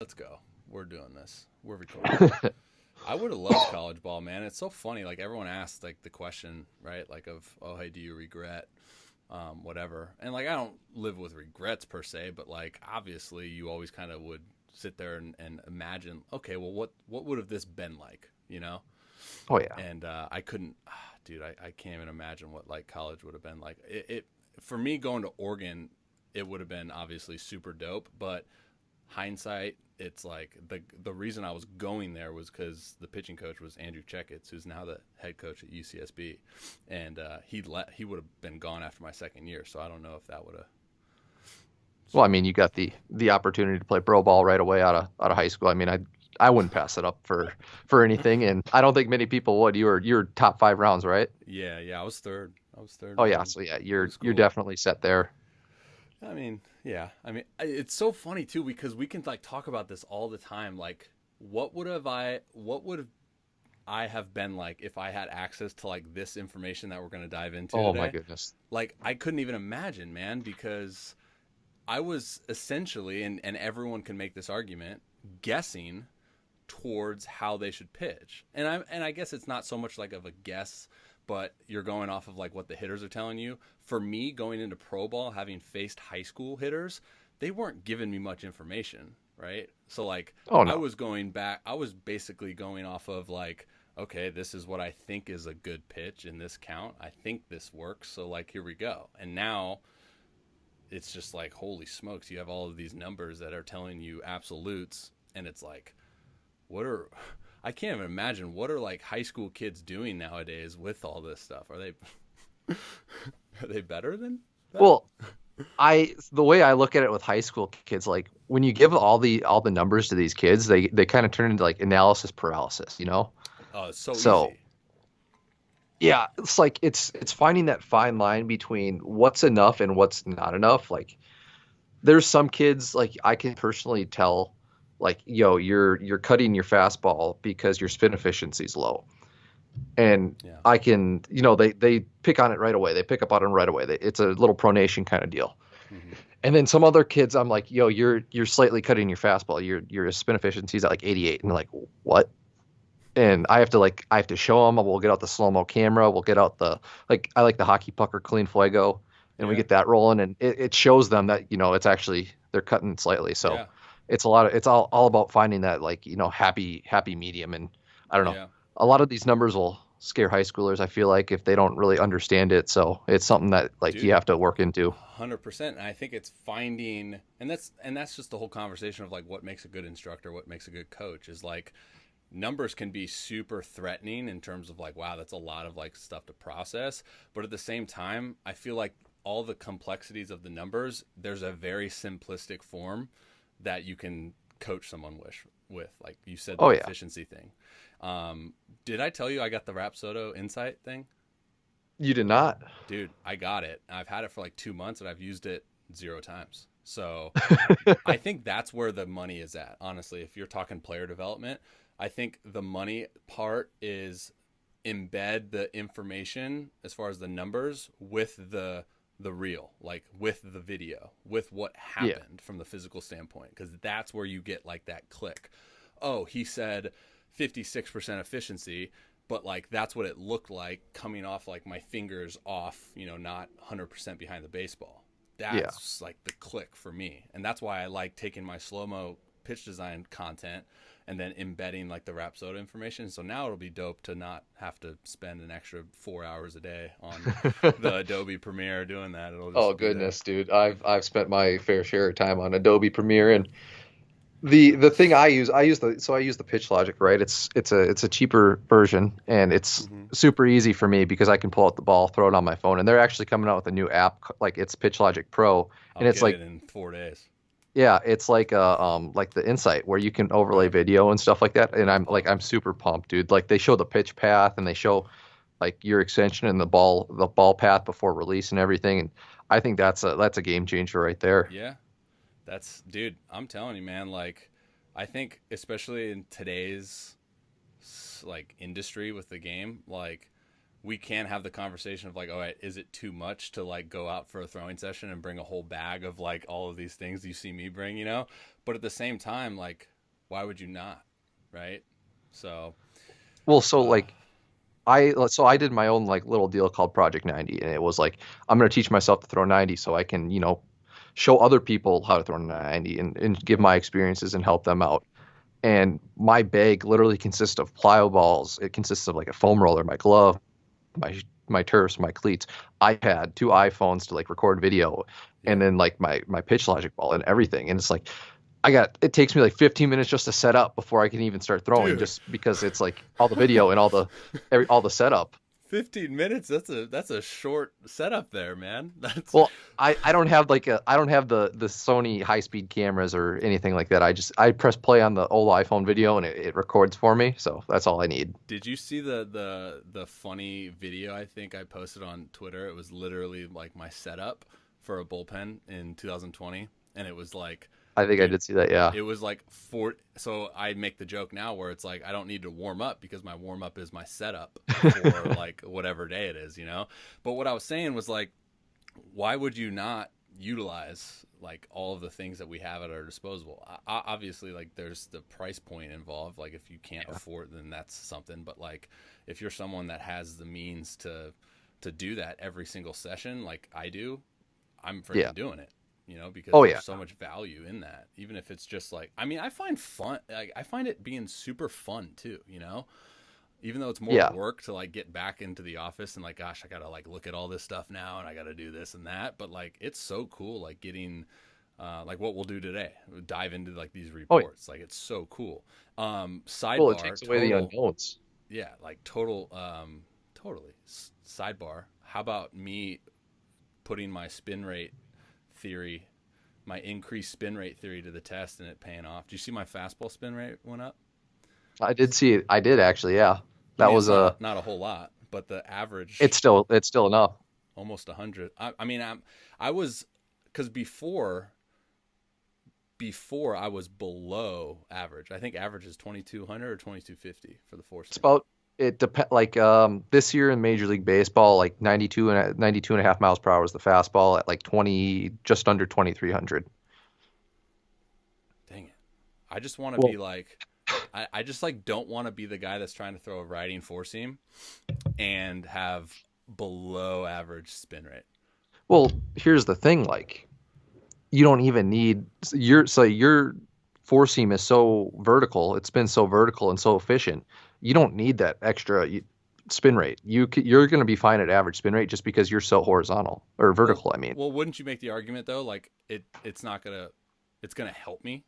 Let's go. We're doing this. We're recording. I would have loved college ball, man. It's so funny. Like everyone asks, like the question, right? Like of, oh, hey, do you regret, whatever? And like I don't live with regrets per se, but like obviously you always kind of would sit there and imagine, okay, well, what would have this been like, you know? Oh yeah. And I couldn't, dude. I can't even imagine what like college would have been like. It for me going to Oregon, it would have been obviously super dope, but hindsight, it's like the reason I was going there was because the pitching coach was Andrew Checketts, who's now the head coach at UCSB, and he would have been gone after my second year. So I don't know if that would have. Well, I So mean, you got the opportunity to play pro ball right away out of high school. I mean, I wouldn't pass it up for anything, and I don't think many people would. You were top 5 rounds, right? yeah, I was third. I was third Oh yeah, round so yeah, in you're school. definitely set there. I mean, yeah. I mean, it's so funny too because we can like talk about this all the time. Like, what would I have been like if I had access to like this information that we're going to dive into Oh my today? goodness. Like, I couldn't even imagine, man, because I was essentially, and everyone can make this argument, guessing towards how they should pitch. And I guess it's not so much like of a guess, but you're going off of like what the hitters are telling you. For me, going into pro ball, having faced high school hitters, they weren't giving me much information, right? So like Oh I no. was going back, I was basically going off of like, okay, this is what I think is a good pitch in this count. I think this works. So like here we go. And now it's just like holy smokes, you have all of these numbers that are telling you absolutes, and it's like what are I can't even imagine what are like high school kids doing nowadays with all this stuff. Are they are they better than that? Well, I the way I look at it with high school kids, like when you give all the numbers to these kids, they kind of turn into like analysis paralysis, you know? Oh, it's so So easy. yeah, it's like it's finding that fine line between what's enough and what's not enough. Like there's some kids like I can personally tell like yo you're cutting your fastball because your spin efficiency is low, and Yeah. I can they pick on it right away, they pick up on it right away, it's a little pronation kind of deal. Hmm. And then some other kids I'm like yo you're slightly cutting your fastball, your spin efficiency is at like 88, and they're like what? And I have to show them. We'll get out the slow mo camera. We'll get out the like I like the hockey pucker clean fuego, and we Yeah. get that rolling, and it shows them that it's actually they're cutting slightly. So Yeah. it's all about finding that like happy medium. And I don't know, Yeah. a lot of these numbers will scare high schoolers, I feel like, if they don't really understand it. So it's something that like you Dude, have to work into. 100%. And I think it's finding, and that's just the whole conversation of like what makes a good instructor, what makes a good coach is like numbers can be super threatening in terms of like wow, that's a lot of like stuff to process, but at the same time I feel like all the complexities of the numbers, there's a very simplistic form that you can coach someone with like you said, Oh the yeah, efficiency thing. Did I tell you I got the Rapsodo insight thing? you did not. Dude, I got it. I've had it for like 2 months and I've used it 0 times. So I think that's where the money is at. Honestly, if you're talking player development, I think the money part is embed the information as far as the numbers with the real, like with the video, with what Yeah, happened from the physical standpoint, because that's where you get like that click. Oh, he said 56% efficiency, but like that's what it looked like coming off like my fingers off, not 100% behind the baseball. yeah. That's like the click for me. And that's why I like taking my slow mo pitch design content and then embedding like the Rapsodo information. So now it'll be dope to not have to spend an extra 4 hours a day on the Adobe Premiere doing that. It'll Oh just be there. goodness, dude. I've spent my fair share of time on Adobe Premiere, and the thing I use the Pitch Logic, right? It's a cheaper version, and it's Mm-hmm. super easy for me because I can pull out the ball, throw it on my phone, and they're actually coming out with a new app, like it's Pitch Logic Pro, I'll and it's get like it in 4 days. yeah, it's like the Insight where you can overlay Right. video and stuff like that, and I'm I'm pumped. super pumped, dude. Like they show the pitch path, and they show like your extension and the ball path before release and everything, and I think that's a game changer right there. Yeah. That's, dude, I'm telling you, man, like, I think, especially in today's like industry with the game, like, we can have the conversation of like, all right, is it too much to like go out for a throwing session and bring a whole bag of like all of these things you see me bring, you know? But at the same time, like, why would you not? Right. So, Well, so like I did my own like little deal called Project 90, and it was like I'm going to teach myself to throw 90 so I can, show other people how to throw 90 and give my experiences and help them out. And my bag literally consists of plyo balls. It consists of like a foam roller, my glove, my turfs, my cleats, iPad, two iPhones to like record video, yeah. and then like my pitch logic ball and everything. And it's like it takes me like 15 minutes just to set up before I can even start throwing, Dude, just because it's like all the video and all the setup. 15 minutes, that's a short setup there, man. That's Well, I don't have I don't have the Sony high speed cameras or anything like that. I press play on the old iPhone video and it records for me. So that's all I need. Did you see the funny video I think I posted on Twitter? It was literally like my setup for a bullpen in 2020, and it was like, I think I dude, did see that. Yeah. it was like so I make the joke now where it's like I don't need to warm up because my warm up is my setup for like whatever day it is, you know? But what I was saying was like, why would you not utilize like all of the things that we have at our disposal? Obviously, like there's the price point involved. Like if you can't afford, then that's something. But like if you're someone that has the means to do that every single session, like I do, I'm freaking doing it. You know, because Oh there's yeah. so much value in that. Even if it's just like, I mean, I find fun. Like I find it being super fun too. You know, even though it's more Yeah. work to like get back into the office and like, gosh, I gotta like look at all this stuff now and I gotta do this and that. But like, it's so cool, like getting, like what we'll do today, we'll dive into like these Oh yeah. reports. Like it's so cool. Well, it Sidebar, takes away the total, unknowns. yeah, like total, totally. Sidebar. How about me putting my spin rate theory, my increased spin rate theory to the test and it paying off? Do you see my fastball spin rate went up? I did see it. I did actually. Yeah. I That mean, it's was not a whole lot, but the average it's still enough. almost 100. I mean, I was, because before I was below average. I think average is 2200 or 2250 for the four It's seam. about it depend like this year in Major League Baseball, like 92 and a half miles per hour is the fastball at like 20, just under 2300. Dang it! I just want to Well, be like, I just like don't want to be the guy that's trying to throw a riding four seam and have below average spin rate. well, here's the thing, like you don't even need your four seam is so vertical. It's been so vertical and so efficient. You don't need that extra spin rate. You're going to be fine at average spin rate just because you're so horizontal or Well, vertical. I mean, well, wouldn't you make the argument though, like it's not gonna, it's gonna help me?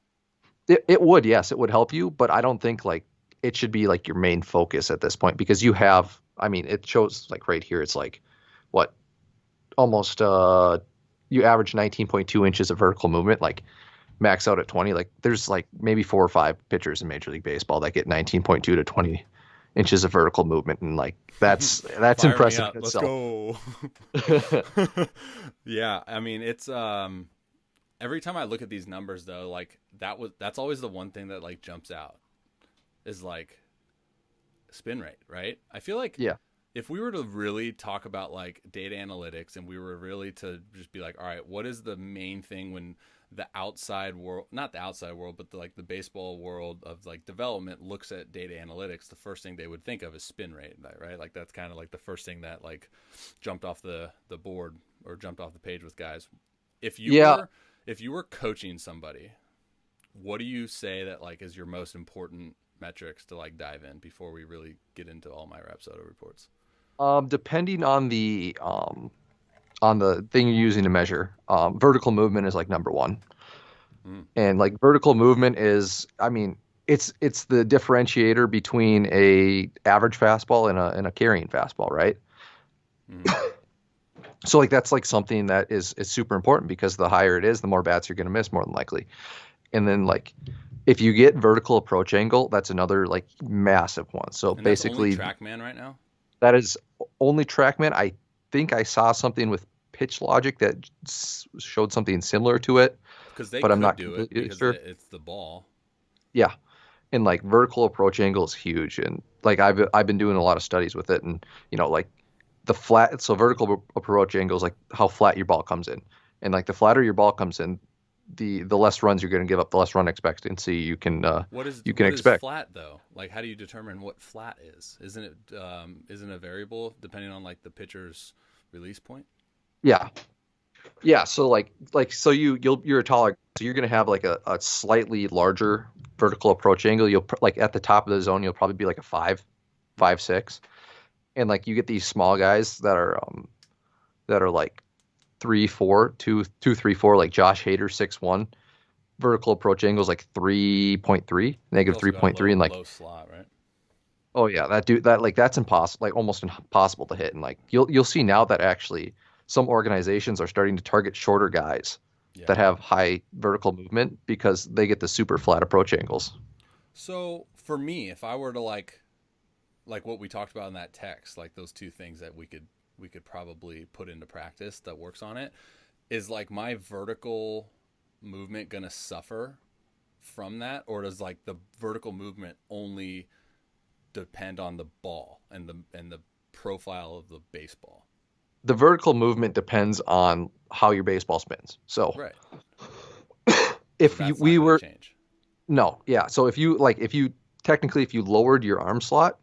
it would, yes, it would help you, but I don't think like it should be like your main focus at this point because you have. I mean, it shows like right here. It's like what almost you average 19.2 inches of vertical movement. Like max out at 20. Like there's like maybe 4 or 5 pitchers in Major League Baseball that get 19.2 to 20 inches of vertical movement, and like that's Fire me impressive up. in Let's itself. go. Yeah, I mean it's every time I look at these numbers though, like that's always the one thing that like jumps out is like spin rate, right? I feel like Yeah, if we were to really talk about like data analytics and we were really to just be like, all right, what is the main thing when the outside world, not the outside world, but like the baseball world of like development looks at data analytics, the first thing they would think of is spin rate, right? Like that's kind of like the first thing that like jumped off the board or jumped off the page with guys. If you yeah. were if you were coaching somebody, what do you say that like is your most important metrics to like dive in before we really get into all my Rapsodo reports? Depending on the thing you're using to measure, vertical movement is like number one. Mm. And like vertical movement is, I mean, it's the differentiator between a average fastball and a carrying fastball, right? Mm. So like that's like something that is super important because the higher it is, the more bats you're going to miss more than likely. And then like if you get vertical approach angle, that's another like massive one. So And that's only basically TrackMan right now. that is only TrackMan. I think I saw something with pitch logic that showed something similar to it, Because they but I'm could not do it completely because sure. it's the ball. Yeah. And like vertical approach angle is huge. And like I've been doing a lot of studies with it, and like the flat, so vertical approach angle is like how flat your ball comes in. And like the flatter your ball comes in, the less runs you're going to give up, the less run expectancy you can what is expect. flat though? Like, how do you determine what flat is? Isn't a variable depending on like the pitcher's release point? Yeah. Yeah, so so you're a taller, so you're going to have like a slightly larger vertical approach angle. Like at the top of the zone, you'll probably be like a 5'6". And like you get these small guys that are like 3'4", 2'3'4", like Josh Hader 6'1". Vertical approach angle is like 3.3, He's negative also got a 3.3, and like, low slot, right? oh yeah, that's impossible, like almost impossible to hit. And like you'll see now that actually some organizations are starting to target shorter guys Yeah. that have high vertical movement because they get the super flat approach angles. So for me, if I were to like what we talked about in that text, like those two things that we could probably put into practice that works on it, is like my vertical movement gonna suffer from that, or does like the vertical movement only depend on the ball and the profile of the baseball? The vertical movement depends on how your baseball spins. So Right. So if you that's not we going to were change. no, yeah. So if you technically if you lowered your arm slot,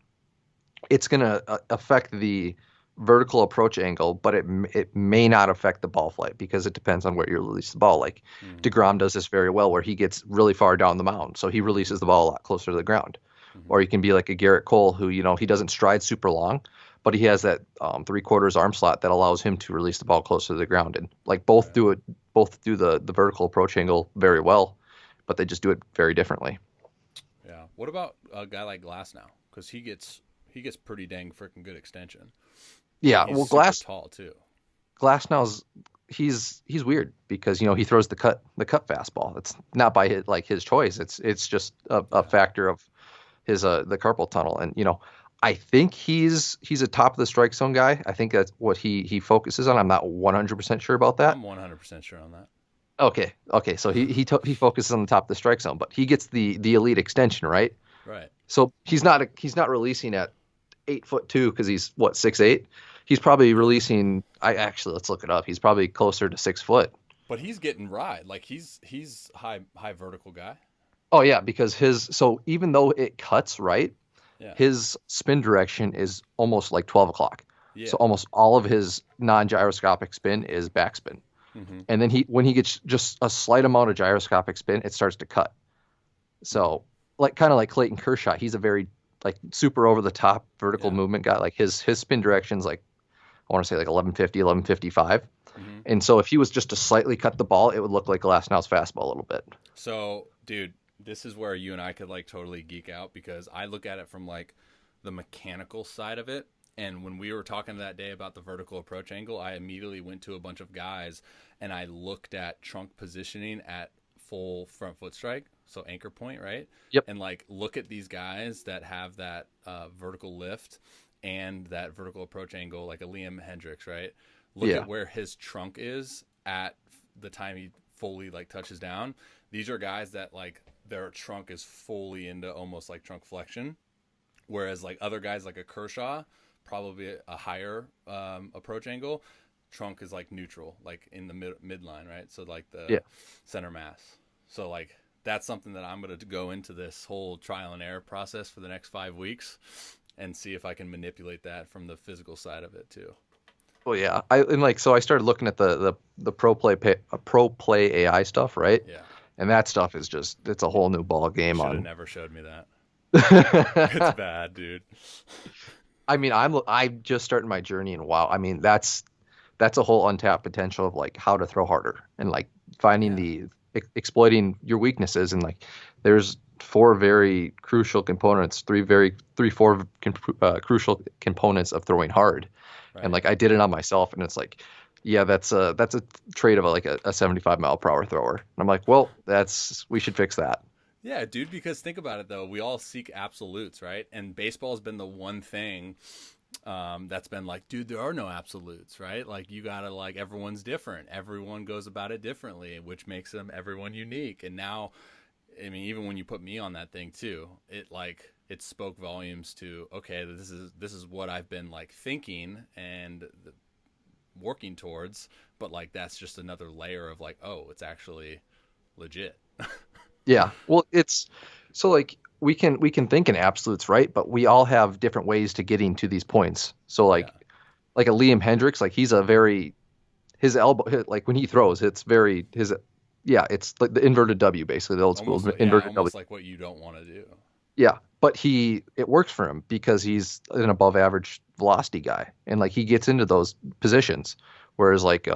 it's going to affect the vertical approach angle, but it may not affect the ball flight because it depends on where you release the ball. Like Mm-hmm. DeGrom does this very well, where he gets really far down the mound, so he releases the ball a lot closer to the ground. Mm-hmm. Or you can be like a Garrett Cole, who he doesn't stride super long, but he has that 3/4 arm slot that allows him to release the ball closer to the ground. And like Right. both do the vertical approach angle very well, but they just do it very differently. Yeah. What about a guy like Glass now? Because he gets pretty dang freaking good extension, and Yeah, he's well, super tall too. Glasnow's he's weird because he throws the cut fastball. It's not by his choice. It's just a Yeah. factor of his the carpal tunnel. And I think he's a top of the strike zone guy. I think that's what he focuses on. I'm not 100% sure about that. I'm 100% sure on that. Okay, so he focuses on the top of the strike zone, but he gets the elite extension, right? Right. So he's not releasing at 8'2" because he's what, 6'8". He's probably releasing. I actually, let's look it up. He's probably closer to 6 foot. But he's getting ride. Like he's high vertical guy. Oh yeah, because so even though it cuts right, Yeah. his spin direction is almost like 12 o'clock. Yeah. So almost all of his non-gyroscopic spin is backspin. Mm-hmm. And then when he gets just a slight amount of gyroscopic spin, it starts to cut. So like kind of like Clayton Kershaw, he's a very like super over the top vertical Yeah. movement guy. Like his spin direction's like, I want to say like 1150, 1155. Mm-hmm. And so if he was just to slightly cut the ball, it would look like Glasnow's fastball a little bit. So, dude, this is where you and I could like totally geek out because I look at it from like the mechanical side of it. And when we were talking that day about the vertical approach angle, I immediately went to a bunch of guys and I looked at trunk positioning at full front foot strike, so anchor point, right? Yep. And like look at these guys that have that vertical lift and that vertical approach angle, like a Liam Hendricks, right? Look Yeah. at where his trunk is at the time he fully like touches down. These are guys that like their trunk is fully into almost like trunk flexion, whereas like other guys like a Kershaw, probably a higher approach angle, trunk is like neutral, like in the midline, right? So like the Yeah. center mass. So like that's something that I'm going to go into this whole trial and error process for the next 5 weeks and see if I can manipulate that from the physical side of it too. Well, yeah. So I started looking at the pro play AI stuff, right? Yeah. And that stuff is it's a whole new ball You game should have on. never showed me that. It's bad, dude. I mean, I'm just starting my journey, and wow, I mean that's a whole untapped potential of like how to throw harder and like finding exploiting your weaknesses. And like there's four very crucial components, four crucial components of throwing hard. Right. And like I did it on myself, and it's like, yeah, that's a trait of a 75-mile-per-hour thrower. And I'm like, well, we should fix that. Yeah, dude, because think about it, though. We all seek absolutes, right? And baseball's been the one thing that's been like, dude, there are no absolutes, right? Like, you got to, like, everyone's different. Everyone goes about it differently, which makes everyone unique. And now, I mean, even when you put me on that thing, too, it, like, it spoke volumes to, okay, this is what I've been like thinking and working towards, but like that's just another layer of like, oh, it's actually legit. Yeah. Well, it's so like we can think in absolutes, right? But we all have different ways to getting to these points. So Yeah. like a Liam Hendricks, like he's a very his elbow like when he throws, it's very his yeah, it's like the inverted W basically, the old school inverted W. Almost like what you don't want to do. Yeah, but it works for him because he's an above average velocity guy, and like he gets into those positions. Whereas like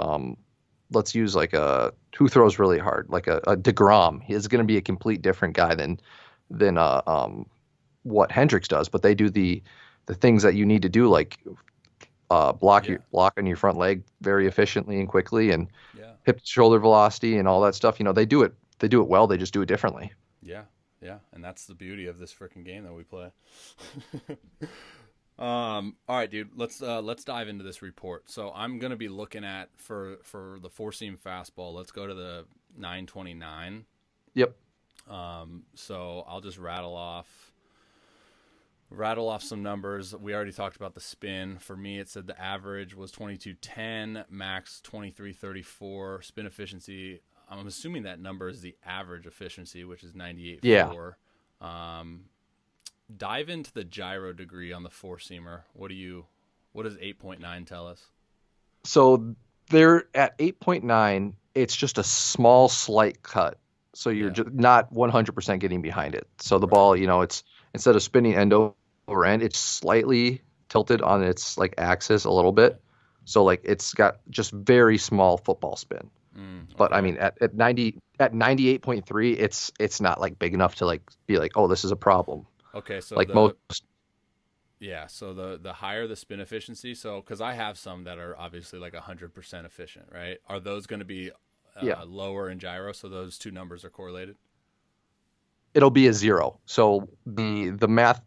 let's use like a who throws really hard, like a DeGrom. He is going to be a complete different guy than what Hendricks does. But they do the things that you need to do, like Yeah. block on your front leg very Yeah. efficiently and quickly, and Yeah. hip to shoulder velocity and all that stuff. You know, they do it well. They just do it differently. Yeah. Yeah. And that's the beauty of this freaking game that we play. All right, dude. Let's dive into this report. So I'm gonna be looking at for the four seam fastball. Let's go to the 929. Yep. So I'll just rattle off some numbers. We already talked about the spin. For me, it said the average was 2210, max 2334. Spin efficiency, I'm assuming that number is the average efficiency, which is Yeah. 98.4. Dive into the gyro degree on the four seamer. What does 8.9 tell us? So they're at 8.9. It's just a small, slight cut. So you're Yeah, just not 100% getting behind it. So the right. ball, you know, it's instead of spinning end over end, it's slightly tilted on its like axis a little Right. bit. So like it's got just very small football spin. But I Okay. mean at 98.3, it's not like big enough to like be like, oh, this is a problem. Okay, so Like most, the higher the spin efficiency, so because I have some that are obviously like 100% efficient, right? Are those going to be yeah, lower in gyro? So those two numbers are correlated. it'll be a zero. So the math,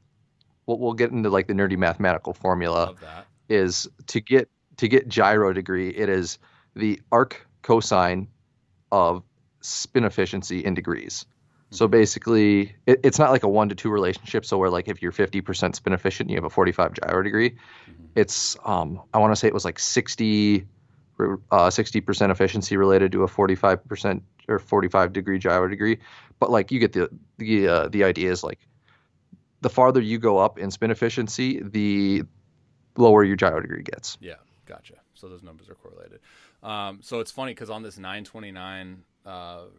we'll get into like the nerdy mathematical formula Love that. is to get gyro degree, it is the arc cosine of spin efficiency in degrees. So Hmm. basically, it's not like a 1-to-2 relationship. So where like if you're 50% spin efficient, you have a 45 gyro degree. Hmm. It's I want to say it was like 60% efficiency related to a 45% or 45 degree gyro degree. But like you get the idea is like the farther you go up in spin efficiency, the lower your gyro degree gets. Yeah, gotcha. So those numbers are correlated. So it's funny because on this 929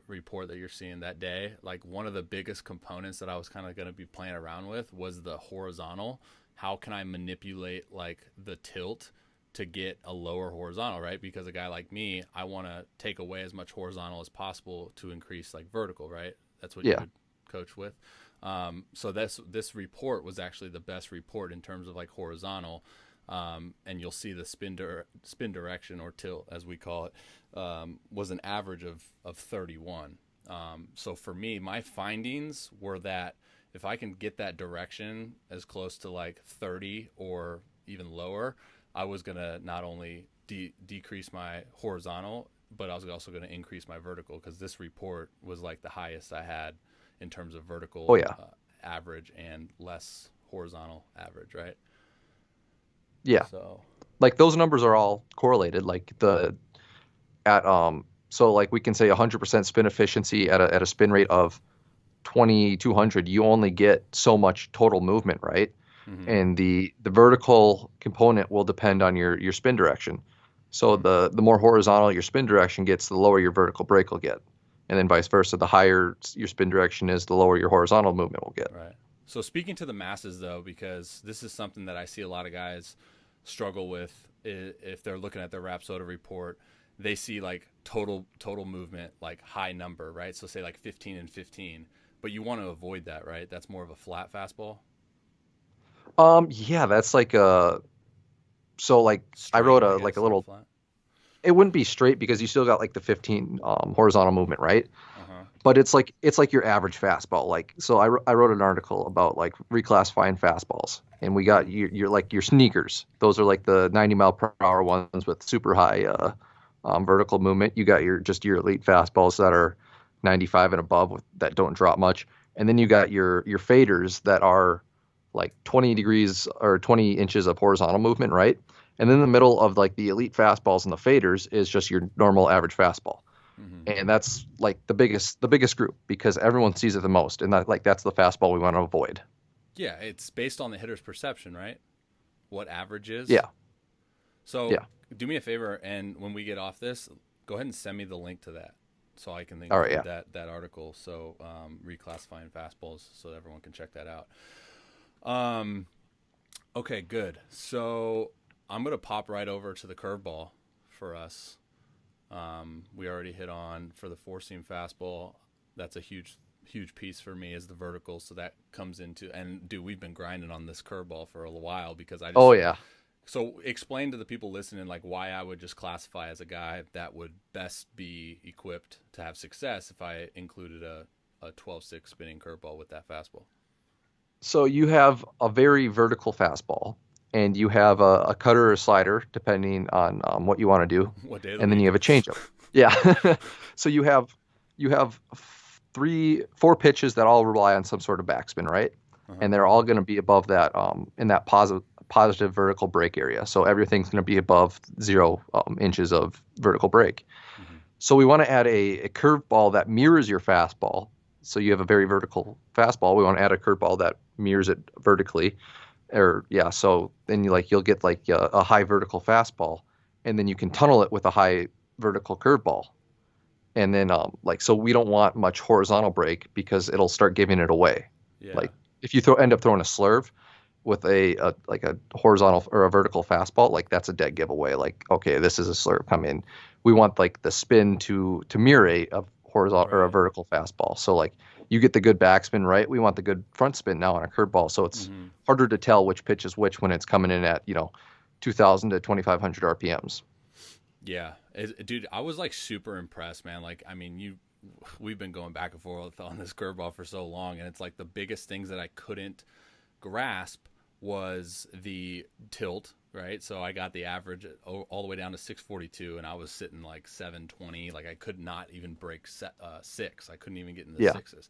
report that you're seeing that day, like one of the biggest components that I was kind of going to be playing around with was the horizontal. How can I manipulate like the tilt to get a lower horizontal, right? Because a guy like me, I want to take away as much horizontal as possible to increase like vertical, right? That's what you Yeah. would coach with. So this report was actually the best report in terms of like horizontal, and you'll see the spin direction or tilt as we call it, was an average of 31. So for me, my findings were that if I can get that direction as close to like 30 or even lower, I was gonna not only decrease my horizontal, but I was also going to increase my vertical because this report was like the highest I had in terms of Oh vertical yeah. average and less horizontal average, right? Yeah. So, Like those numbers are all correlated. Like the at so like we can say 100% spin efficiency at a spin rate of 2200, you only get so much total movement, right? mm-hmm, And the vertical component will depend on your spin direction. So mm, the more horizontal your spin direction gets, the lower your vertical break will get. And then vice versa, the higher your spin direction is, the lower your horizontal movement will get. right. So speaking to the masses though, because this is something that I see a lot of guys struggle with if they're looking at their Rapsodo report, they see like total movement, like high number, right? So say like 15 and 15, but you want to avoid that, right? That's more of a flat fastball, Yeah, that's like so like I straight, wrote I a like a guess, not little, flat. it wouldn't be straight because you still got like the 15 horizontal movement, right? Uh huh. But it's like your average fastball. Like so, I wrote an article about like reclassifying fastballs, and we got Mm, your like your sneakers. Those are like the 90 mile per hour ones with super high vertical movement. You got your elite fastballs that are 95 and above that don't drop much, and then you got your faders that are like 20 degrees or 20 inches of horizontal movement, right? And then the middle of like the elite fastballs and the faders is just your normal average fastball. Mm-hmm. And that's like the biggest group because everyone sees it the most. And that's the fastball we want to avoid. Yeah, it's based on the hitter's perception, right? What average is. Yeah. So Yeah. do me a favor, and when we get off this, go ahead and send me the link to that so I can All right. include Yeah. that article. So reclassifying fastballs so that everyone can check that out. Okay, good. So I'm going to pop right over to the curveball for us. We already hit on for the four seam fastball. That's a huge piece for me is the vertical. So that comes into, and dude, we've been grinding on this curveball for a while because I just, Oh yeah. so explain to the people listening, like why I would just classify as a guy that would best be equipped to have success if I included a 12-6 spinning curveball with that fastball. So you have a very vertical fastball, and you have a cutter or a slider, depending on what you want to do, What day of the and then week? you have a changeup. Yeah. So you have 4 pitches that all rely on some sort of backspin, right? Uh-huh. And they're all going to be above that in that positive vertical break area. So everything's going to be above 0 inches of vertical break. Mm-hmm. So we want to add a curveball that mirrors your fastball. So you have a very vertical fastball. We want to add a curveball that mirrors it vertically. Or yeah, so then you'll get like a high vertical fastball, and then you can tunnel it with a high vertical curveball. And then so we don't want much horizontal break because it'll start giving it away. Yeah. Like if you end up throwing a slurve with a horizontal or a vertical fastball, like that's a dead giveaway. Like, okay, this is a slurve come in. We want like the spin to mirror a horizontal or a Right. vertical fastball. So like you get the good backspin, right? We want the good front spin now on a curveball. So it's Mm-hmm. harder to tell which pitch is which when it's coming in at 2,000 to 2,500 RPMs. Yeah, dude, I was like super impressed, man. Like, I mean, we've been going back and forth on this curveball for so long, and it's like the biggest things that I couldn't grasp was the tilt, right? So I got the average all the way down to 642, and I was sitting like 720. Like I could not even break 6. I couldn't even get in the Yeah. sixes.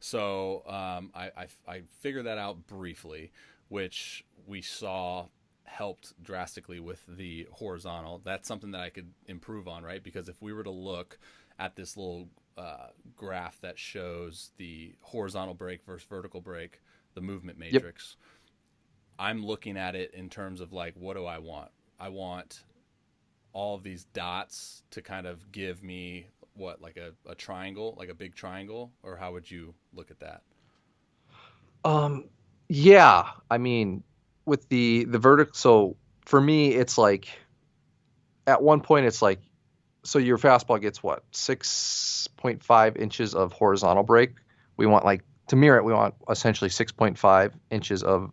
So I figured that out briefly, which we saw helped drastically with the horizontal. That's something that I could improve on, right? Because if we were to look at this little graph that shows the horizontal break versus vertical break, the movement matrix, I'm looking at it in terms of like, what do I want? I want all of these dots to kind of give me what, like a triangle, like a big triangle, or how would you look at that? Yeah, I mean, with the vertical, so for me, it's like at one point, it's like, so your fastball gets what, 6.5 inches of horizontal break. We want like to mirror it. We want essentially 6.5 inches of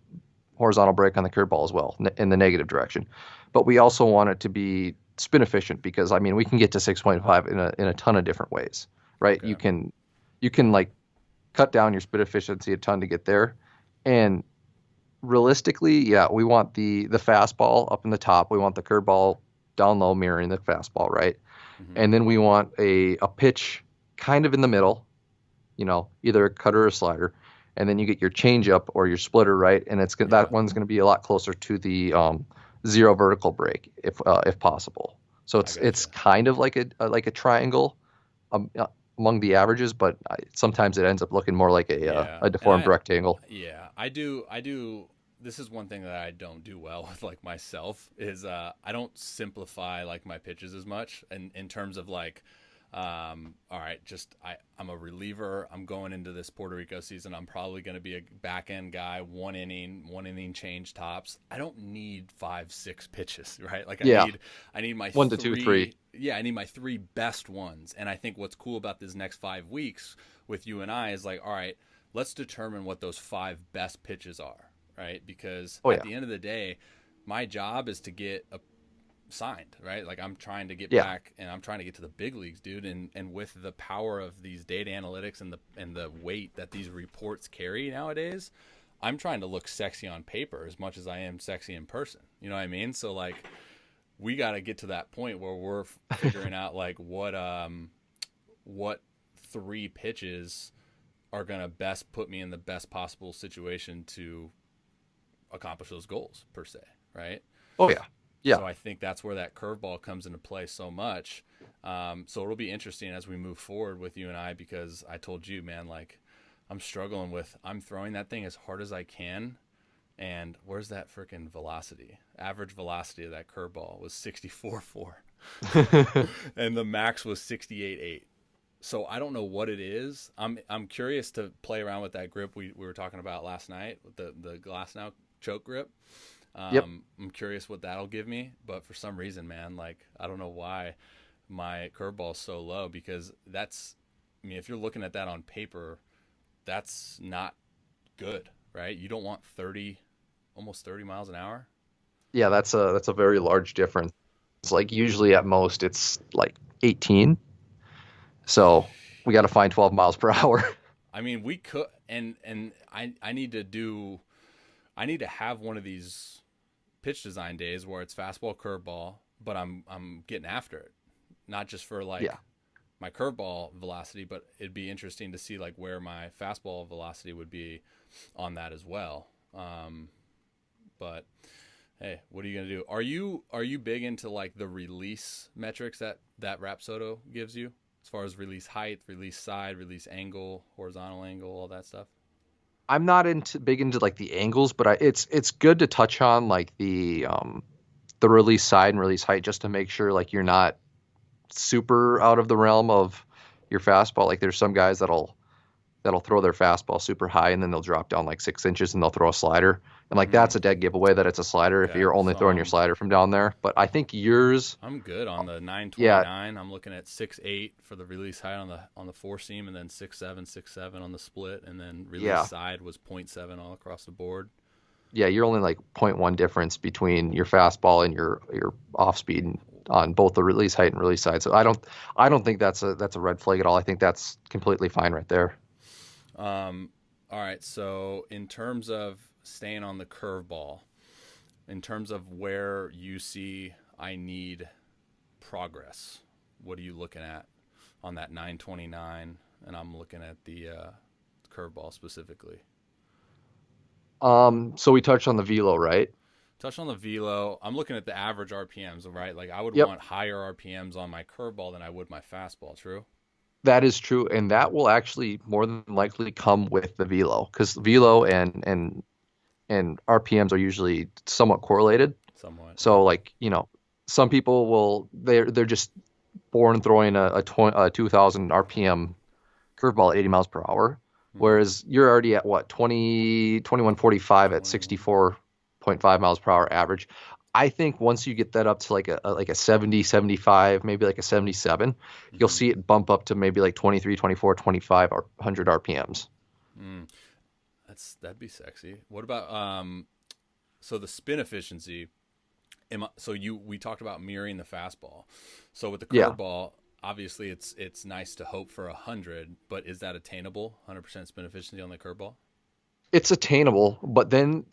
horizontal break on the curveball as well in the negative direction. But we also want it to be spin efficient because I mean we can get to 6.5 in a ton of different ways, right? Okay. You can like cut down your spin efficiency a ton to get there, and realistically, yeah, we want the fastball up in the top. We want the curveball down low mirroring the fastball, right? Mm-hmm. And then we want a pitch kind of in the middle, either a cutter or a slider. And then you get your changeup or your splitter, right? And Yeah. that one's going to be a lot closer to the 0 vertical break if possible. So it's Gotcha. kind of like a triangle among the averages, but sometimes it ends up looking more like Yeah. a And deformed rectangle. I do. This is one thing that I don't do well with like myself is I don't simplify like my pitches as much in terms of like, all right, I'm a reliever. I'm going into this Puerto Rico season. I'm probably going to be a back end guy, one inning change tops. I don't need 5-6 pitches, right? Like Yeah, I need my 1 to 2, 3. Yeah, I need my 3 best ones. And I think what's cool about this next 5 weeks with you and I is like, all right, let's determine what those 5 best pitches are, right? Because Oh at yeah, the end of the day, my job is to get signed, right? Like I'm trying to get yeah, back and I'm trying to get to the big leagues, dude. And with the power of these data analytics and the weight that these reports carry nowadays, I'm trying to look sexy on paper as much as I am sexy in person. You know what I mean? So like we got to get to that point where we're figuring out like what 3 pitches are going to best put me in the best possible situation to accomplish those goals per se, right? Oh yeah. Yeah. So I think that's where that curveball comes into play so much. So it'll be interesting as we move forward with you and I, because I told you, man, like I'm struggling with, I'm throwing that thing as hard as I can. And where's that freaking velocity? Average velocity of that curveball was 64.4 and the max was 68.8. So I don't know what it is. I'm curious to play around with that grip we were talking about last night with the Glass Now choke grip. Yep. I'm curious what that'll give me, but for some reason, man, like I don't know why my curveball is so low, because that's, I mean, if you're looking at that on paper, that's not good, right? You don't want almost 30 miles an hour. Yeah, that's a very large difference. It's like usually at most it's like 18. So we got to find 12 miles per hour. I mean, we could, and I need to have one of these pitch design days where it's fastball, curveball, but I'm getting after it, not just for like Yeah. my curveball velocity, but it'd be interesting to see like where my fastball velocity would be on that as well. But hey, what are you gonna do? Are you big into like the release metrics that Rapsodo gives you, as far as release height, release side, release angle, horizontal angle, all that stuff? I'm not big into like the angles, but it's good to touch on like the release side and release height, just to make sure like you're not super out of the realm of your fastball. Like there's some guys that'll throw their fastball super high and then they'll drop down like 6 inches and they'll throw a slider. And like that's a dead giveaway that it's a slider if Okay, you're only so throwing your slider from down there. But I think yours, I'm good on the yeah, 929. I'm looking at 6.8 for the release height on the four seam, and then 6.7 on the split, and then release yeah, side was 0.7 all across the board. yeah, you're only like zero point 0.1 difference between your fastball and your off speed on both the release height and release side. So I don't think that's a red flag at all. I think that's completely fine right there. All right, so in terms of staying on the curveball, in terms of where you see I need progress, what are you looking at on that 929? And I'm looking at the curveball specifically. So we touched on the velo, right? Touch on the velo. I'm looking at the average RPMs, right? Like I would Yep, want higher RPMs on my curveball than I would my fastball. True. that is true, and that will actually more than likely come with the velo, because velo and RPMs are usually somewhat correlated. Somewhat, yeah. So like, some people they're just born throwing a 2000 RPM curveball at 80 miles per hour, Mm-hmm. whereas you're already at what, 2145 at 21. 64.5 miles per hour average. I think once you get that up to like a 70, 75, maybe like a 77, you'll Mm-hmm. see it bump up to maybe like 23, 24, 25 or 100 RPMs. Mm. That'd be sexy. What about so the spin efficiency? We talked about mirroring the fastball. So with the Yeah, curveball, obviously it's nice to hope for 100, but is that attainable? 100% spin efficiency on the curveball? it's attainable, but then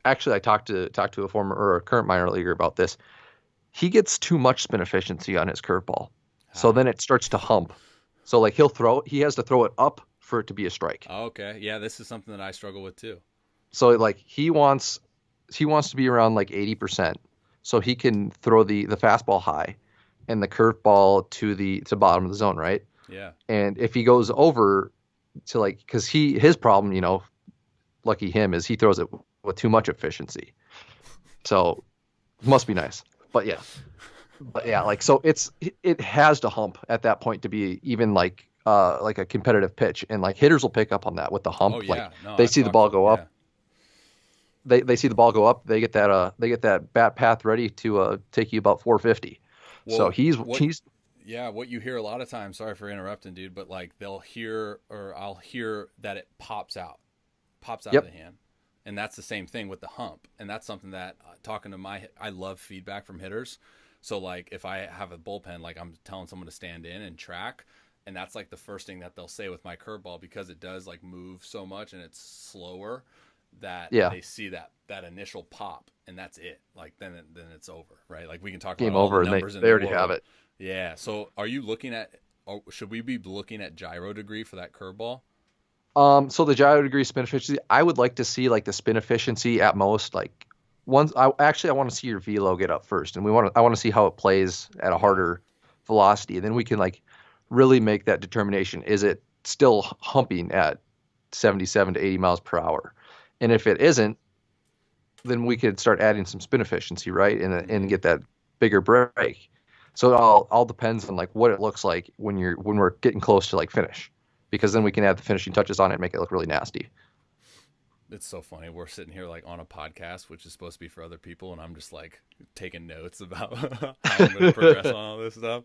actually I talked to a former or a current minor leaguer about this. He gets too much spin efficiency on his curveball. So How? then it starts to hump. So like he has to throw it up for it to be a strike. Oh, okay. Yeah, this is something that I struggle with too. So like he wants to be around like 80%. So he can throw the fastball high and the curveball to bottom of the zone, right? Yeah. And if he goes over to like, because his problem, lucky him, is he throws it with too much efficiency. So must be nice. But yeah, like so it has to hump at that point to be even like a competitive pitch, and like hitters will pick up on that with the Oh hump. Like yeah. No, they I've see the talked ball to go up, yeah. they see the ball go up, they get that bat path ready to take you about 450. So Well, what he's yeah, what you hear a lot of times, sorry for interrupting, dude, but like they'll hear or I'll hear that it pops out of yep, the hand. And that's the same thing with the hump. And that's something that talking to I love feedback from hitters. So like if I have a bullpen, like I'm telling someone to stand in and track, and that's like the first thing that they'll say with my curveball, because it does like move so much and it's slower, that yeah, they see that initial pop, and that's it. Like then it's over, right? Like we can talk about game all the over, and they numbers in they the already have world. it. Yeah. So are you looking at, or should we be looking at gyro degree for that curveball? So the gyro degree spin efficiency, I would like to see like the spin efficiency at most like once. I want to see your velo get up first, and I want to see how it plays at a Yeah. harder velocity, and then we can like really make that determination. Is it still humping at 77 to 80 miles per hour? And if it isn't, then we could start adding some spin efficiency, right? And Hmm. get that bigger break. So it all depends on like what it looks like when we're getting close to like finish, because then we can add the finishing touches on it and make it look really nasty. It's so funny. We're sitting here like on a podcast, which is supposed to be for other people, and I'm just like taking notes about how I'm going to progress on all this stuff.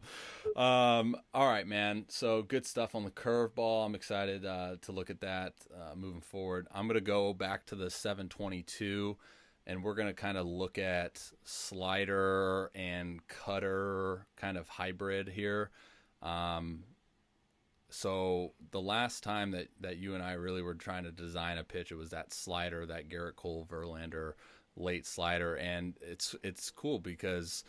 All right, man. So good stuff on the curveball. I'm excited to look at that moving forward. I'm going to go back to the 722, and we're going to kind of look at slider and cutter kind of hybrid here. Um, so the last time that you and I really were trying to design a pitch, it was that slider, that Garrett Cole Verlander late slider, and it's cool because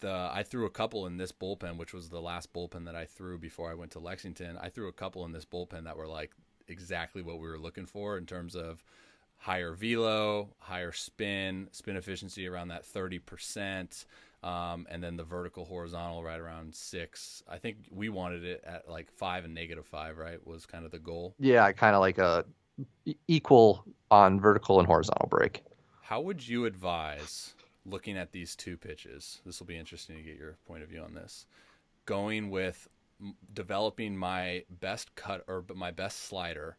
I threw a couple in this bullpen, which was the last bullpen that I threw before I went to Lexington. I threw a couple in this bullpen that were like exactly what we were looking for in terms of higher velo, higher spin efficiency around that 30%, and then the vertical horizontal right around 6. I think we wanted it at like 5 and -5, right? Was kind of the goal. Yeah, kind of like a equal on vertical and horizontal break. How would you advise looking at these two pitches? This will be interesting to get your point of view on this. Going with developing my best cut or my best slider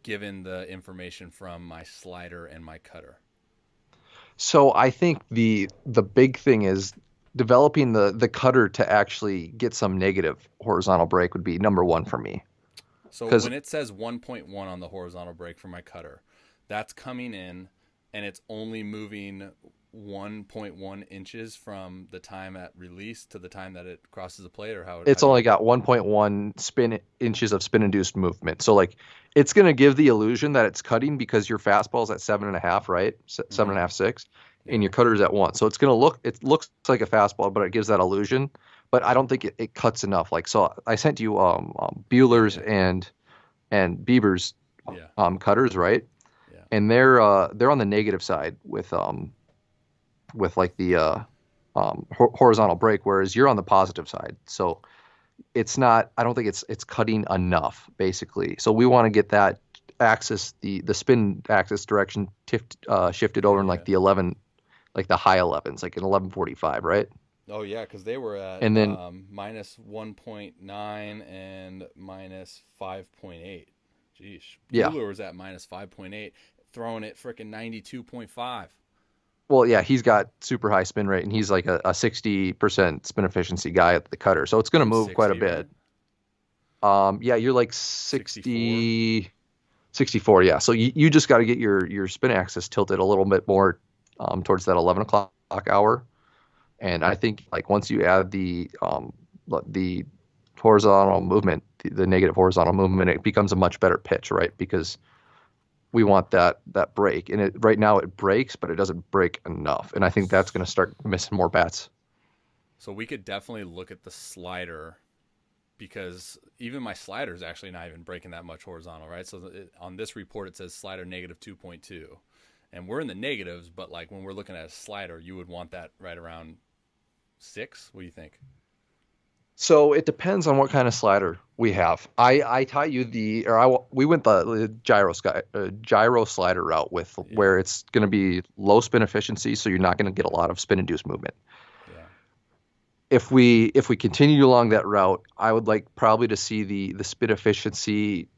given the information from my slider and my cutter. So I think the big thing is developing the cutter to actually get some negative horizontal break would be number one for me. So Because when it says 1.1 on the horizontal break for my cutter, that's coming in and it's only moving 1.1 inches from the time at release to the time that it crosses the plate, or how it's do only you? got 1.1 spin inches of spin induced movement. So like it's gonna give the illusion that it's cutting because your fastball's at 7.5, right? Seven and Mm-hmm. a half, 6, and Yeah. your cutter's at 1. So it looks like a fastball, but it gives that illusion. But I don't think it cuts enough. Like so, I sent you Yeah. Bueller's Yeah. and Bieber's Yeah. cutters, right? Yeah. And they're on the negative side with like the horizontal break, whereas you're on the positive side. So it's not. I don't think it's cutting enough, basically. So we want to get that axis, the spin axis direction shifted Yeah. over in like Yeah. the 11, like the high 11s, like in 1145, right? Oh yeah, because they were at And then -1.9 and -5.8. Jeez, yeah, Bueller was at -5.8, throwing it freaking 92.5. well yeah, he's got super high spin rate, and he's like a 60% spin efficiency guy at the cutter, so it's going to I'm move quite a 60, right? bit. Yeah, you're like 64. 60, 64. Yeah. So you just got to get your spin axis tilted a little bit more towards that 11 o'clock hour. And I think like once you add the horizontal movement, the negative horizontal movement, it becomes a much better pitch, right? Because we want that break. And right now it breaks, but it doesn't break enough. And I think that's going to start missing more bats. So we could definitely look at the slider because even my slider is actually not even breaking that much horizontal, right? So on this report it says slider -2.2, and we're in the negatives, but like when we're looking at a slider, you would want that right around 6. What do you think? So it depends on what kind of slider we have. I taught you we went the gyro slider route with Yeah. where it's going to be low spin efficiency, so you're not going to get a lot of spin induced movement. Yeah. If we continue along that route, I would like probably to see the spin efficiency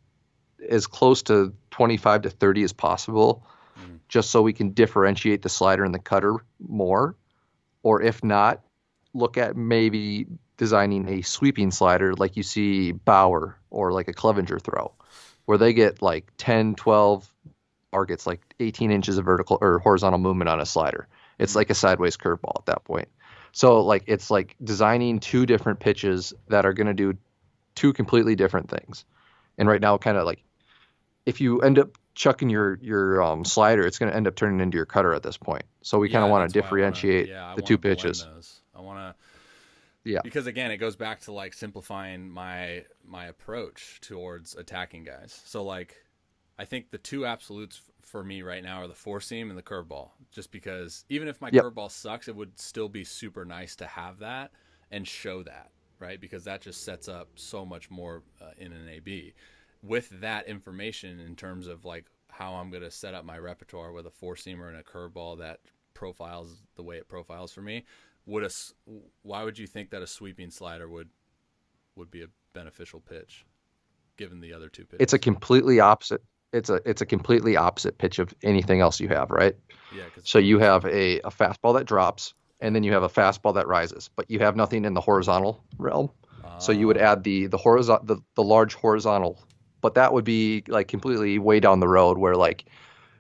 as close to 25 to 30 as possible, Mm-hmm. just so we can differentiate the slider and the cutter more. Or if not, look at maybe designing a sweeping slider like you see Bauer or like a Clevenger throw, where they get like 10, 12 targets, like 18 inches of vertical or horizontal movement on a slider. It's Mm-hmm. like a sideways curveball at that point. So like it's like designing two different pitches that are going to do two completely different things. And right now, kind of like if you end up chucking your slider, it's going to end up turning into your cutter at this point. So we kind of Yeah, want to that's why I want to. differentiate Yeah, I the want two to blend pitches. those. I want to Yeah. because again, it goes back to like simplifying my approach towards attacking guys. So like I think the two absolutes for me right now are the four seam and the curveball. Just because even if my Yep. curveball sucks, it would still be super nice to have that and show that, right? Because that just sets up so much more in an AB. With that information in terms of like how I'm going to set up my repertoire with a four seamer and a curveball that profiles the way it profiles for me, why would you think that a sweeping slider would be a beneficial pitch given the other two pitches? It's a completely opposite. It's a completely opposite pitch of anything else you have, right? Yeah, because So you have a fastball that drops, and then you have a fastball that rises, but you have nothing in the horizontal realm. So you would add the horizontal, the large horizontal, but that would be like completely way down the road where like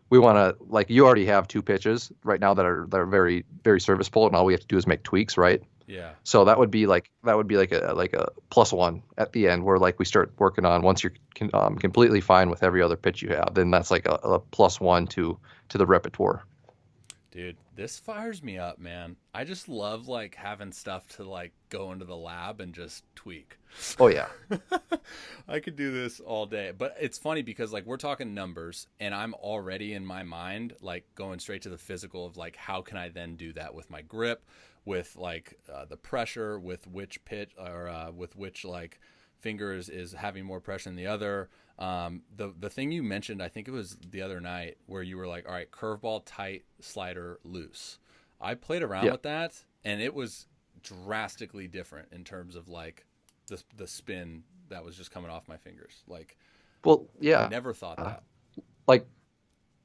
we want to like you already have two pitches right now that are very very serviceable, and all we have to do is make tweaks, right? yeah. So that would be like a plus one at the end where like we start working on once you're completely fine with every other pitch you have, then that's like a plus one to the repertoire. Dude, this fires me up, man. I just love like having stuff to like go into the lab and just tweak. Oh yeah, I could do this all day. But it's funny because like we're talking numbers and I'm already in my mind like going straight to the physical of like how can I then do that with my grip, with like the pressure, with which pitch or with which like fingers is having more pressure than the other. The thing you mentioned, I think it was the other night, where you were like, all right, curveball tight, slider loose. I played around yeah. with that, and it was drastically different in terms of like the spin that was just coming off my fingers. Like, Well, yeah. never thought Uh, that. like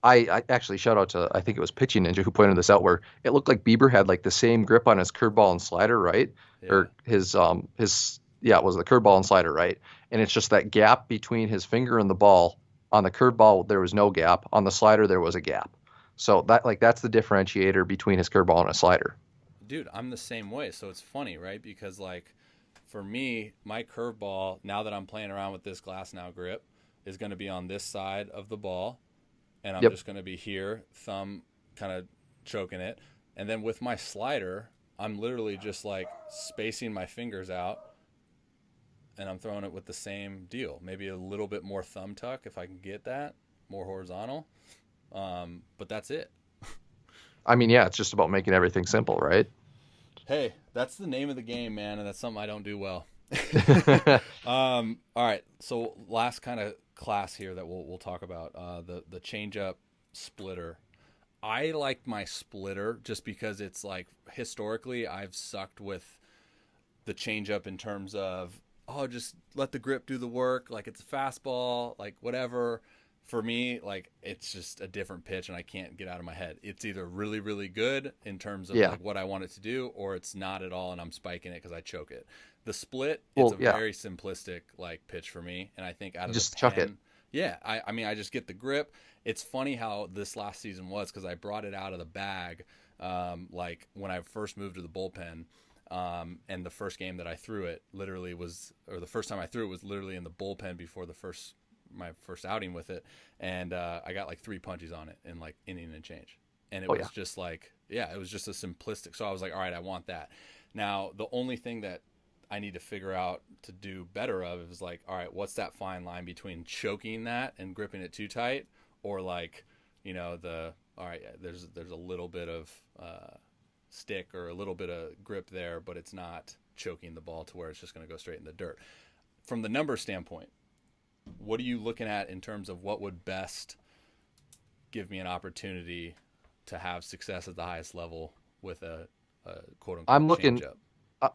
I actually shout out to I think it was Pitching Ninja who pointed this out where it looked like Bieber had like the same grip on his curveball and slider, right? Yeah, Or his yeah, it was the curveball and slider, right? And it's just that gap between his finger and the ball. On the curveball there was no gap. On the slider there was a gap. So that's the differentiator between his curveball and a slider. dude, I'm the same way. So it's funny, right? Because like for me, my curveball, now that I'm playing around with this glass now grip, is going to be on this side of the ball, and I'm Yep. just going to be here, thumb kind of choking it. And then with my slider, I'm literally just like spacing my fingers out and I'm throwing it with the same deal. Maybe a little bit more thumb tuck if I can get that, more horizontal. But that's it. I mean, yeah, it's just about making everything simple, right? Hey, that's the name of the game, man, and that's something I don't do well. All right, so last kind of class here that we'll talk about the change up splitter. I like my splitter just because it's like historically I've sucked with the changeup in terms of just let the grip do the work, like it's a fastball, like whatever. For me, like it's just a different pitch and I can't get out of my head. It's either really really good in terms of Yeah. like what I want it to do, or it's not at all and I'm spiking it because I choke it. The split, it's Well, a yeah, very simplistic like pitch for me, and I think out of the just chuck it. pen, yeah, I mean I just get the grip. It's funny how this last season was because I brought it out of the bag, like when I first moved to the bullpen. And the first game that I threw it literally was, or the first time I threw it was literally in the bullpen before my first outing with it, and I got like 3 punches on it in like inning and change, and it Oh was yeah. just like, yeah, it was just a simplistic. So I was like, all right, I want that. Now the only thing that I need to figure out to do better of is like, all right, what's that fine line between choking that and gripping it too tight, or like, all right, yeah, there's a little bit of stick or a little bit of grip there, but it's not choking the ball to where it's just going to go straight in the dirt. From the number standpoint, what are you looking at in terms of what would best give me an opportunity to have success at the highest level with a quote I'm unquote looking. changeup? uh,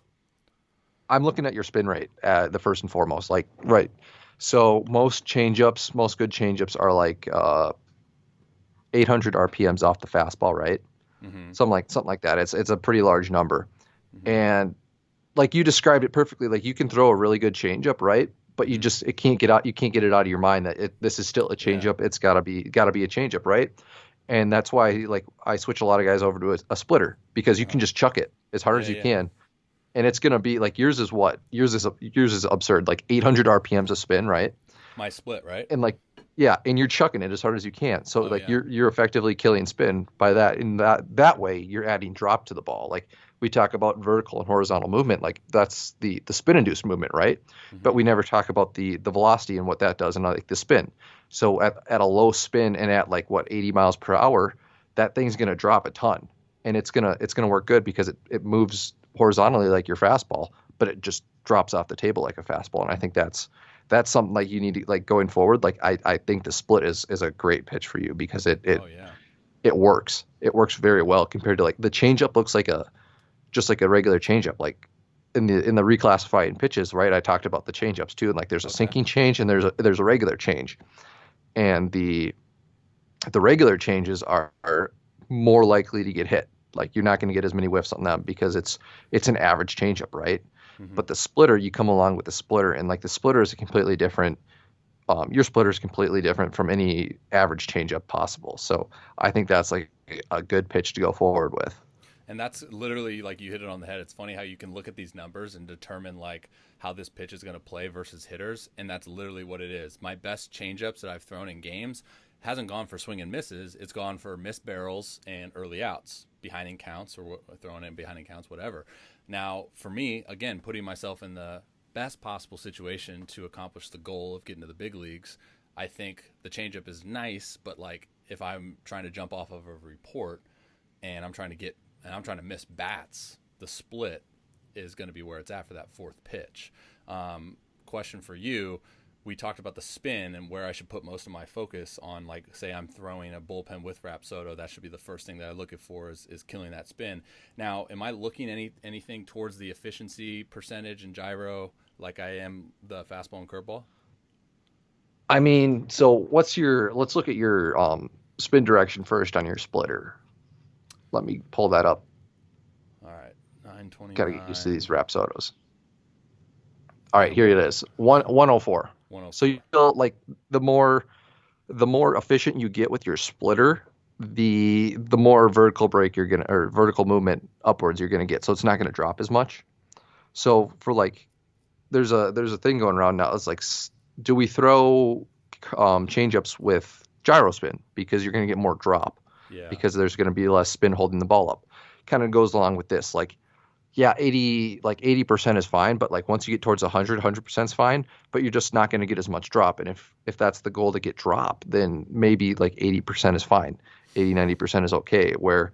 I'm looking at your spin rate, the first and foremost. Like, right. So most good changeups are like 800 RPMs off the fastball, right? Mm-hmm. Something like that. It's a pretty large number. Mm-hmm. And like you described it perfectly, like you can throw a really good changeup, right? But Mm-hmm. it can't get out. You can't get it out of your mind that this is still a Yeah. changeup. It's gotta be a changeup, right? And that's why like I switch a lot of guys over to a splitter because you can Uh-huh. just chuck it as hard Yeah. as you Yeah. can, and it's gonna be like yours is what yours is absurd, like 800 RPMs a spin, right? My split, right? And like yeah, and you're chucking it as hard as you can. So Oh like yeah. you're effectively killing spin by that. In that way, you're adding drop to the ball. Like we talk about vertical and horizontal movement, like that's the spin induced movement, right? But Hmm. we never talk about the velocity and what that does and like the spin. So at a low spin and at like what 80 miles per hour, that thing's going to drop a ton, and it's gonna work good because it moves horizontally like your fastball, but it just drops off the table like a fastball. And I think that's something like you need to like going forward. Like I think the split is a great pitch for you because Oh yeah. it works. It works very well compared to like the changeup looks like a just like a regular changeup. Like in the reclassifying pitches, right? I talked about the changeups too, and like there's a Okay. sinking change and there's a regular change, and the regular changes are more likely to get hit. Like you're not going to get as many whiffs on them because it's an average changeup, right? Hmm. But the splitter, you come along with the splitter, and like the splitter is a completely different. Your splitter is completely different from any average changeup possible. So I think that's like a good pitch to go forward with. And that's literally like you hit it on the head. It's funny how you can look at these numbers and determine like how this pitch is going to play versus hitters, and that's literally what it is. My best changeups that I've thrown in games hasn't gone for swing and misses. It's gone for missed barrels and early outs, behind in counts or throwing in behind in counts, whatever. Now, for me, again, putting myself in the best possible situation to accomplish the goal of getting to the big leagues, I think the changeup is nice, but like if I'm trying to jump off of a report and I'm trying to miss bats, the split is going to be where it's at for that fourth pitch. Question for you. We talked about the spin and where I should put most of my focus on, like, say I'm throwing a bullpen with Rapsodo. That should be the first thing that I look at for is killing that spin. Now, am I looking anything towards the efficiency percentage and gyro like I am the fastball and curveball? I mean, so let's look at your spin direction first on your splitter. Let me pull that up. All right, Got to get used to 929. these Rapsodos. All right, Yeah, here it is. 104. So 104. you feel like the more the more efficient you get with your splitter, the more vertical break you're gonna or vertical movement upwards you're gonna get. So it's not gonna drop as much. So for like there's a thing going around now. It's like do we throw changeups with gyro spin because you're gonna get more drop Yeah. because there's gonna be less spin holding the ball up. Kind of goes along with this. Like yeah, 80% is fine, but like once you get towards 100% is fine, but you're just not going to get as much drop. And if that's the goal to get drop, then maybe like 80% is fine. 80-90% is okay. Where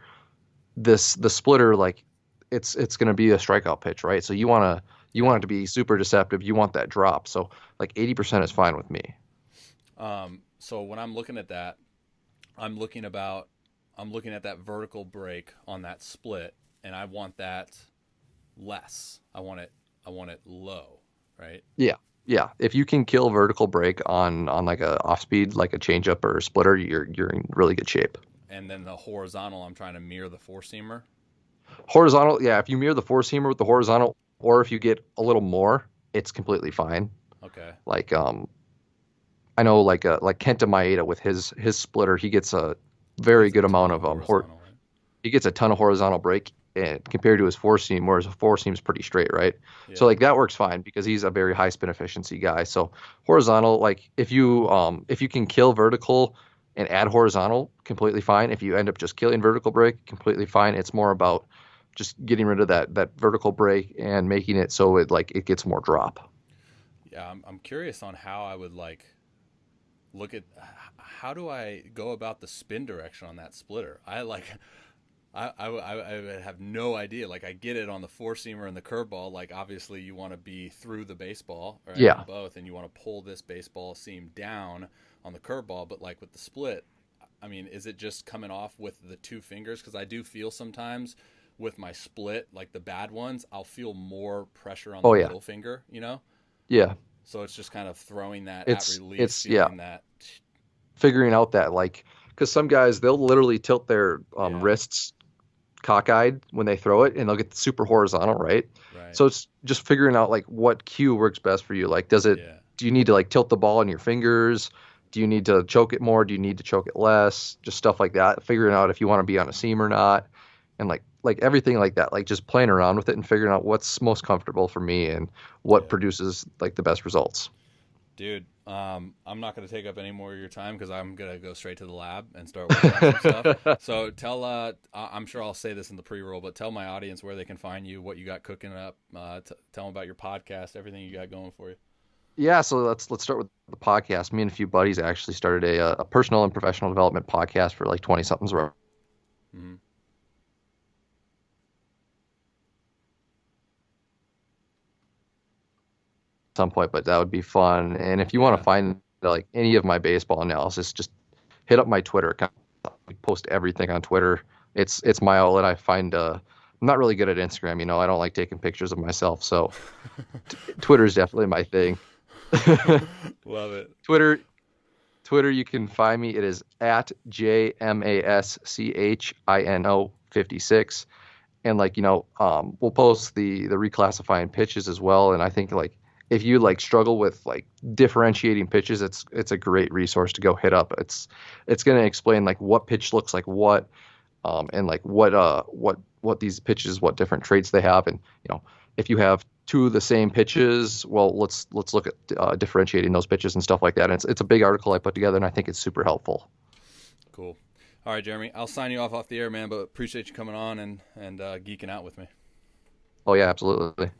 the splitter like it's going to be a strikeout pitch, right? So you want Yeah. it to be super deceptive. You want that drop. So like 80% is fine with me. So when I'm looking at that, I'm looking about I'm looking at that vertical break on that split, and I want that less. I want it low, right? Yeah. Yeah, if you can kill vertical break on like a off speed like a changeup or a splitter, you're in really good shape. And then the horizontal, I'm trying to mirror the four seamer. Horizontal, yeah, if you mirror the four seamer with the horizontal, or if you get a little more, it's completely fine. Okay. Like I know like Kenta Maeda with his splitter, he gets a He very gets a good ton amount of of horizontal, right? he gets a ton of horizontal break and compared to his four seam, whereas a four seam's pretty straight, right? So Yeah. like that works fine because he's a very high spin efficiency guy. So horizontal, like if you can kill vertical and add horizontal, completely fine. If you end up just killing vertical break, completely fine. It's more about just getting rid of that vertical break and making it so it gets more drop. Yeah. I'm curious on how I would like look at how do I go about the spin direction on that splitter. I would have no idea. Like I get it on the four seamer and the curveball. Like obviously you want to be through the baseball, right, on Yeah. both, and you want to pull this baseball seam down on the curveball. But like with the split, I mean, is it just coming off with the two fingers? Because I do feel sometimes with my split, like the bad ones, I'll feel more pressure on the Oh yeah. middle finger, you know. Yeah. So it's just kind of throwing that at release, It's yeah, feeling that. figuring out that like because some guys they'll literally tilt their Yeah. wrists cockeyed when they throw it and they'll get super horizontal, right? Right. So it's just figuring out like what cue works best for you. Like Yeah. do you need to like tilt the ball in your fingers? Do you need to choke it more? Do you need to choke it less? Just stuff like that. Figuring out if you want to be on a seam or not. And like everything like that. Like just playing around with it and figuring out what's most comfortable for me and what Yeah. produces like the best results. Dude, I'm not going to take up any more of your time because I'm going to go straight to the lab and start working on some stuff. So tell, I'm sure I'll say this in the pre-roll, but tell my audience where they can find you, what you got cooking up, tell them about your podcast, everything you got going for you. Yeah, so let's start with the podcast. Me and a few buddies actually started a personal and professional development podcast for like 20 somethings around Mm-hmm. some point, but that would be fun. And if you want to find like any of my baseball analysis, just hit up my Twitter account. We post everything on Twitter. It's my outlet. I find I'm not really good at Instagram, I don't like taking pictures of myself, so Twitter is definitely my thing. Love it. Twitter, you can find me. It is at JMASCHINO56. And we'll post the reclassifying pitches as well. And I think like if you like struggle with like differentiating pitches, it's a great resource to go hit up. It's going to explain like what pitch looks like what, and like what these pitches, what different traits they have. And if you have two of the same pitches, well, let's look at differentiating those pitches and stuff like that. And it's a big article I put together, and I think it's super helpful. Cool. All right, Jeremy, I'll sign you off the air, man, but appreciate you coming on and geeking out with me. Oh yeah, absolutely.